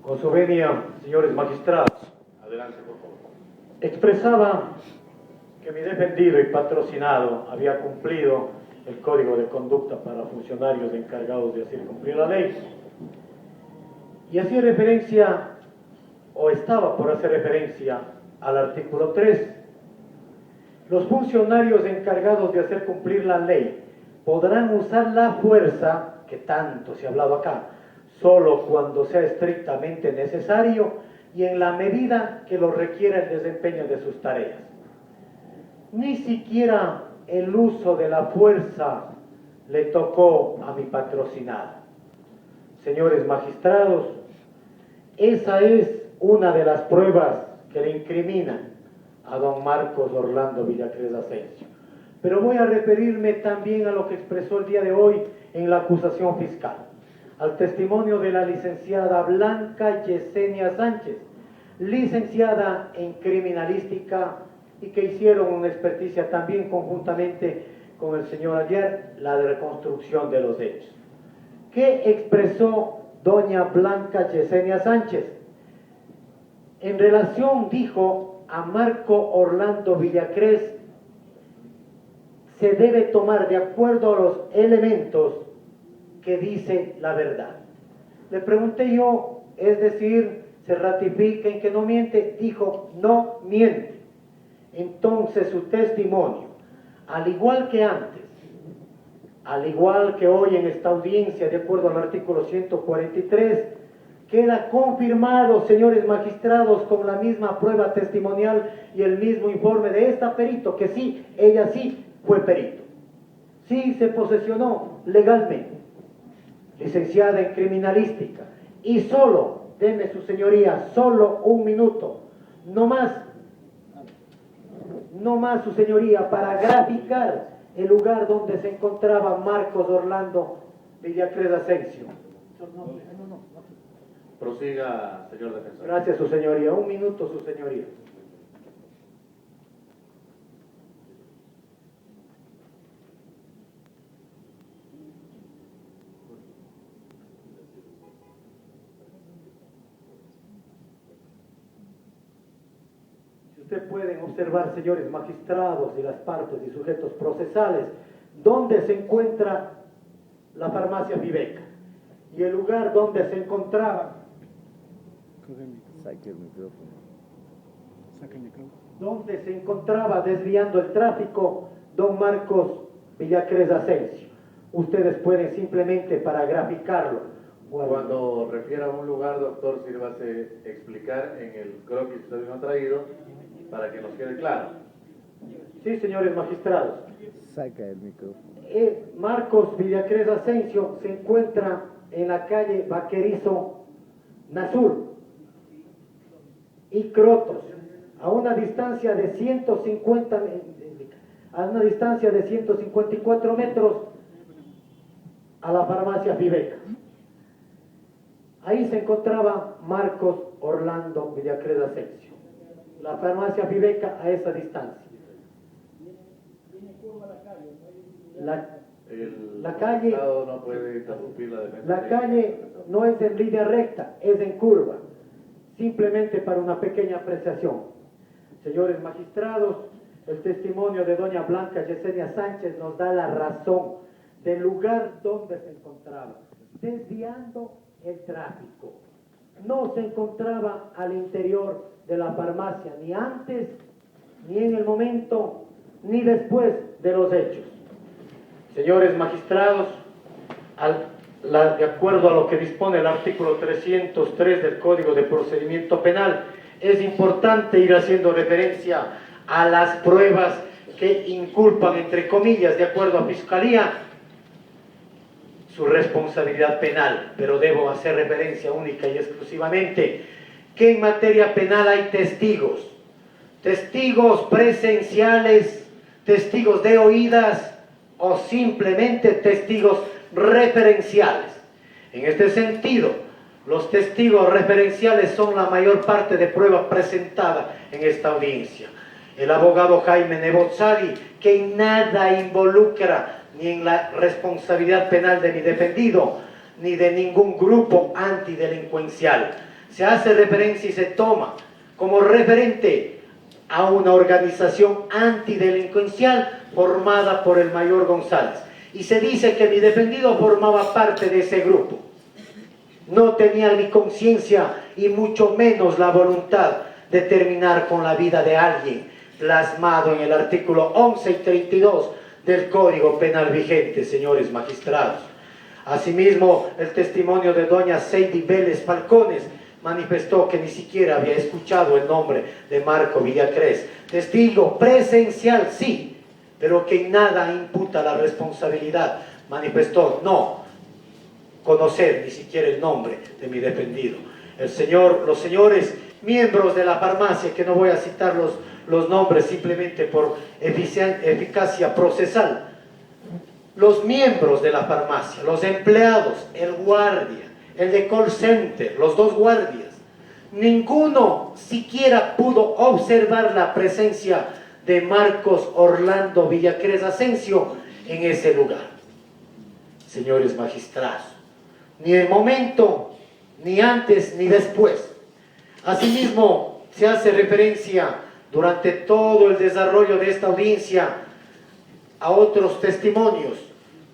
Con su venia, señores magistrados, Adelante, por favor. expresaba que mi defendido y patrocinado había cumplido el código de conducta para funcionarios encargados de hacer cumplir la ley. Y hacía referencia, o estaba por hacer referencia, al artículo 3. Los funcionarios encargados de hacer cumplir la ley podrán usar la fuerza, que tanto se ha hablado acá, solo cuando sea estrictamente necesario y en la medida que lo requiera el desempeño de sus tareas. Ni siquiera el uso de la fuerza le tocó a mi patrocinado. Señores magistrados, esa es una de las pruebas que le incriminan a don Marcos Orlando Villacrés Asensio. Pero voy a referirme también a lo que expresó el día de hoy en la acusación fiscal, al testimonio de la licenciada Blanca Yesenia Sánchez, licenciada en criminalística y que hicieron una experticia también conjuntamente con el señor ayer, la de reconstrucción de los hechos. ¿Qué expresó doña Blanca Yesenia Sánchez? En relación, dijo, a Marco Orlando Villacrés, se debe tomar de acuerdo a los elementos que dice la verdad. Le pregunté yo, es decir, ¿se ratifica en que no miente? Dijo, no miente. Entonces su testimonio, al igual que antes, al igual que hoy en esta audiencia, de acuerdo al artículo 143, queda confirmado, señores magistrados, con la misma prueba testimonial y el mismo informe de esta perito, que sí, ella sí fue perito. Sí se posesionó legalmente, licenciada en criminalística, y solo, deme su señoría, solo un minuto, no más su señoría, para graficar el lugar donde se encontraba Marcos Orlando Villacrés Asensio. Prosiga, señor defensor. Gracias, su señoría. Un minuto, su señoría. Si ustedes pueden observar, señores magistrados y las partes y sujetos procesales, dónde se encuentra la farmacia Viveca y el lugar donde se encontraba. Saque el micrófono. Saca el micrófono. Donde se encontraba desviando el tráfico don Marcos Villacrés Asensio. Ustedes pueden simplemente, para graficarlo. Cuando refiera a un lugar, doctor, sírvase explicar en el croquis que usted mismo ha traído para que nos quede claro. Sí, señores magistrados. Saca el micrófono. Marcos Villacrés Asensio se encuentra en la calle Vaquerizo Nazur y Crotos, a una distancia de 154 metros a la farmacia Viveca. Ahí se encontraba Marcos Orlando Villacrés Asensio. La farmacia Viveca a esa distancia. La calle no puede interrumpir la defensa. La calle no es en línea recta, es en curva. Simplemente para una pequeña apreciación. Señores magistrados, el testimonio de doña Blanca Yesenia Sánchez nos da la razón del lugar donde se encontraba, desviando el tráfico. No se encontraba al interior de la farmacia, ni antes, ni en el momento, ni después de los hechos. Señores magistrados, de acuerdo a lo que dispone el artículo 303 del Código de Procedimiento Penal, es importante ir haciendo referencia a las pruebas que inculpan, entre comillas, de acuerdo a Fiscalía, su responsabilidad penal, pero debo hacer referencia única y exclusivamente que en materia penal hay testigos presenciales, testigos de oídas o simplemente testigos referenciales. En este sentido, los testigos referenciales son la mayor parte de prueba presentada en esta audiencia. El abogado Jaime Nebozari, que en nada involucra ni en la responsabilidad penal de mi defendido, ni de ningún grupo antidelincuencial. se hace referencia y se toma como referente a una organización antidelincuencial formada por el mayor González. Y se dice que mi defendido formaba parte de ese grupo. No tenía ni conciencia y mucho menos la voluntad de terminar con la vida de alguien, plasmado en el artículo 11 y 32 del Código Penal vigente, señores magistrados. Asimismo, el testimonio de doña Seidy Vélez Falcones manifestó que ni siquiera había escuchado el nombre de Marco Villacrés. Testigo presencial, sí, pero que en nada imputa la responsabilidad. Manifestó no conocer ni siquiera el nombre de mi defendido. Los señores miembros de la farmacia, que no voy a citar los nombres simplemente por eficacia procesal, los miembros de la farmacia, los empleados, el guardia, el de call center, los dos guardias, ninguno siquiera pudo observar la presencia de Marcos Orlando Villacrés Asensio en ese lugar. Señores magistrados, ni el momento, ni antes, ni después. Asimismo, se hace referencia durante todo el desarrollo de esta audiencia a otros testimonios,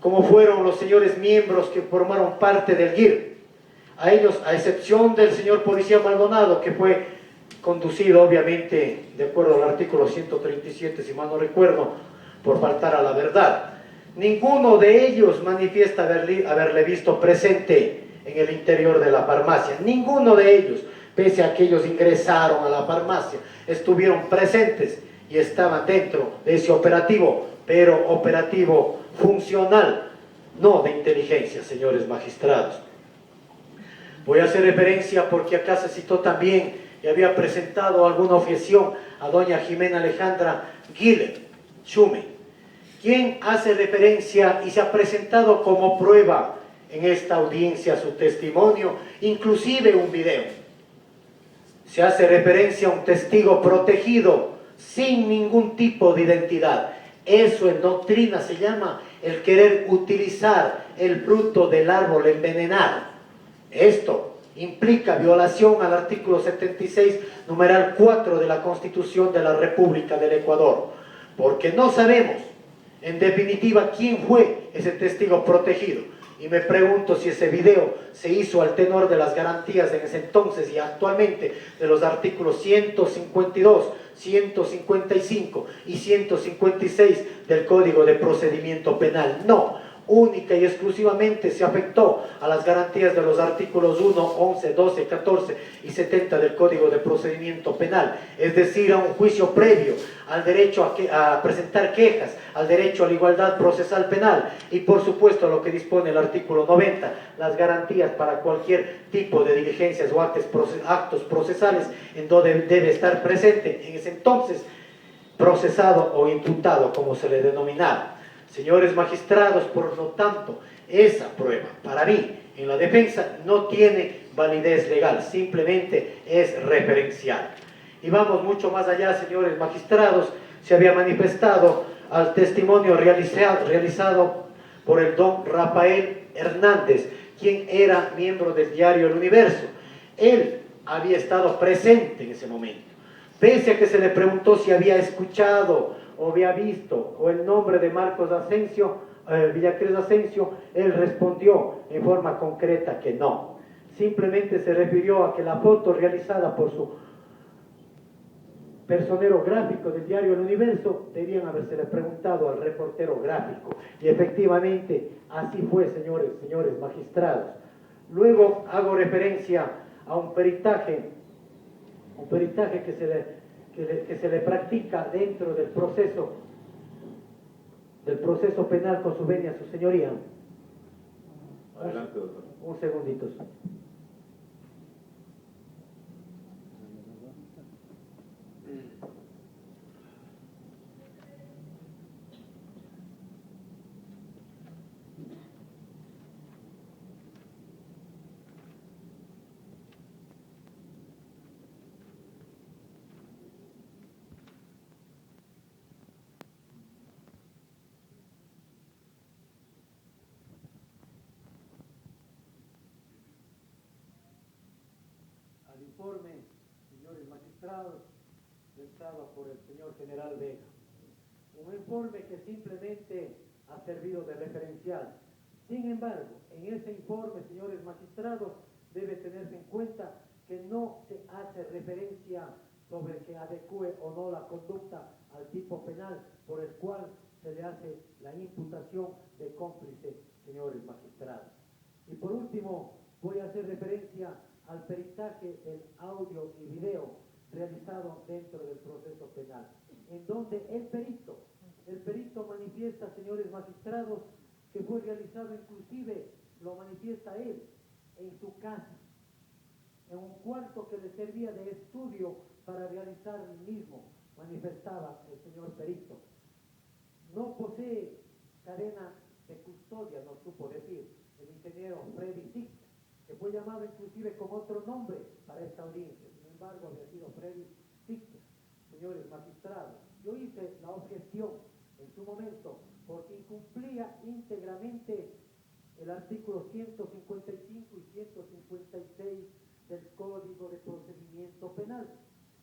como fueron los señores miembros que formaron parte del GIR. A ellos, a excepción del señor policía Maldonado, que fue conducido obviamente de acuerdo al artículo 137, si mal no recuerdo, por faltar a la verdad. Ninguno de ellos manifiesta haberle visto presente en el interior de la farmacia. Ninguno de ellos, pese a que ellos ingresaron a la farmacia, estuvieron presentes y estaban dentro de ese operativo, pero operativo funcional, no de inteligencia, señores magistrados. Voy a hacer referencia porque acá se citó también y había presentado alguna objeción a doña Jimena Alejandra Guiller Chume, quien hace referencia y se ha presentado como prueba en esta audiencia su testimonio, inclusive un video. Se hace referencia a un testigo protegido sin ningún tipo de identidad. Eso en doctrina se llama el querer utilizar el fruto del árbol envenenado. Esto implica violación al artículo 76, numeral 4 de la Constitución de la República del Ecuador, porque no sabemos, en definitiva, quién fue ese testigo protegido. Y me pregunto si ese video se hizo al tenor de las garantías en ese entonces y actualmente de los artículos 152, 155 y 156 del Código de Procedimiento Penal. No, única y exclusivamente se afectó a las garantías de los artículos 1, 11, 12, 14 y 70 del Código de Procedimiento Penal, es decir, a un juicio previo, al derecho a presentar quejas, al derecho a la igualdad procesal penal y por supuesto lo que dispone el artículo 90, las garantías para cualquier tipo de diligencias o actos procesales en donde debe estar presente en ese entonces procesado o imputado, como se le denominaba. Señores magistrados, por lo tanto, esa prueba, para mí, en la defensa, no tiene validez legal, simplemente es referencial. Y vamos mucho más allá, señores magistrados, se había manifestado al testimonio realizado por el don Rafael Hernández, quien era miembro del diario El Universo. Él había estado presente en ese momento. Pese a que se le preguntó si había escuchado o había visto o el nombre de Marcos Asensio, Villacrés Asensio, él respondió en forma concreta que no. Simplemente se refirió a que la foto realizada por su personero gráfico del diario El Universo debían habérsele preguntado al reportero gráfico. Y efectivamente así fue, señores magistrados. Luego hago referencia a un peritaje que se le practica dentro del proceso penal con su venia, su señoría. Adelante, doctor. Un segundito. al informe, señores magistrados, presentado por el señor general Vega. Un informe que simplemente ha servido de referencial. Sin embargo, en ese informe, señores magistrados, debe tenerse en cuenta que no se hace referencia sobre que adecue o no la conducta al tipo penal por el cual se le hace la imputación de cómplice, señores magistrados. Y por último, voy a hacer referencia al peritaje del audio y video realizado dentro del proceso penal, en donde el perito manifiesta, señores magistrados, que fue realizado inclusive, lo manifiesta él, en su casa, en un cuarto que le servía de estudio para realizar el mismo, manifestaba el señor perito. No posee cadena de custodia, nos supo decir el ingeniero Freddy Sick, que fue llamado inclusive con otro nombre para esta audiencia. Sin embargo, había sido Freddy Sick. Señores magistrados, yo hice la objeción en su momento porque incumplía íntegramente el artículo 155 y 156 del Código de Procedimiento Penal.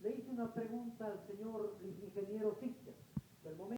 Le hice una pregunta al señor ingeniero Sick, del momento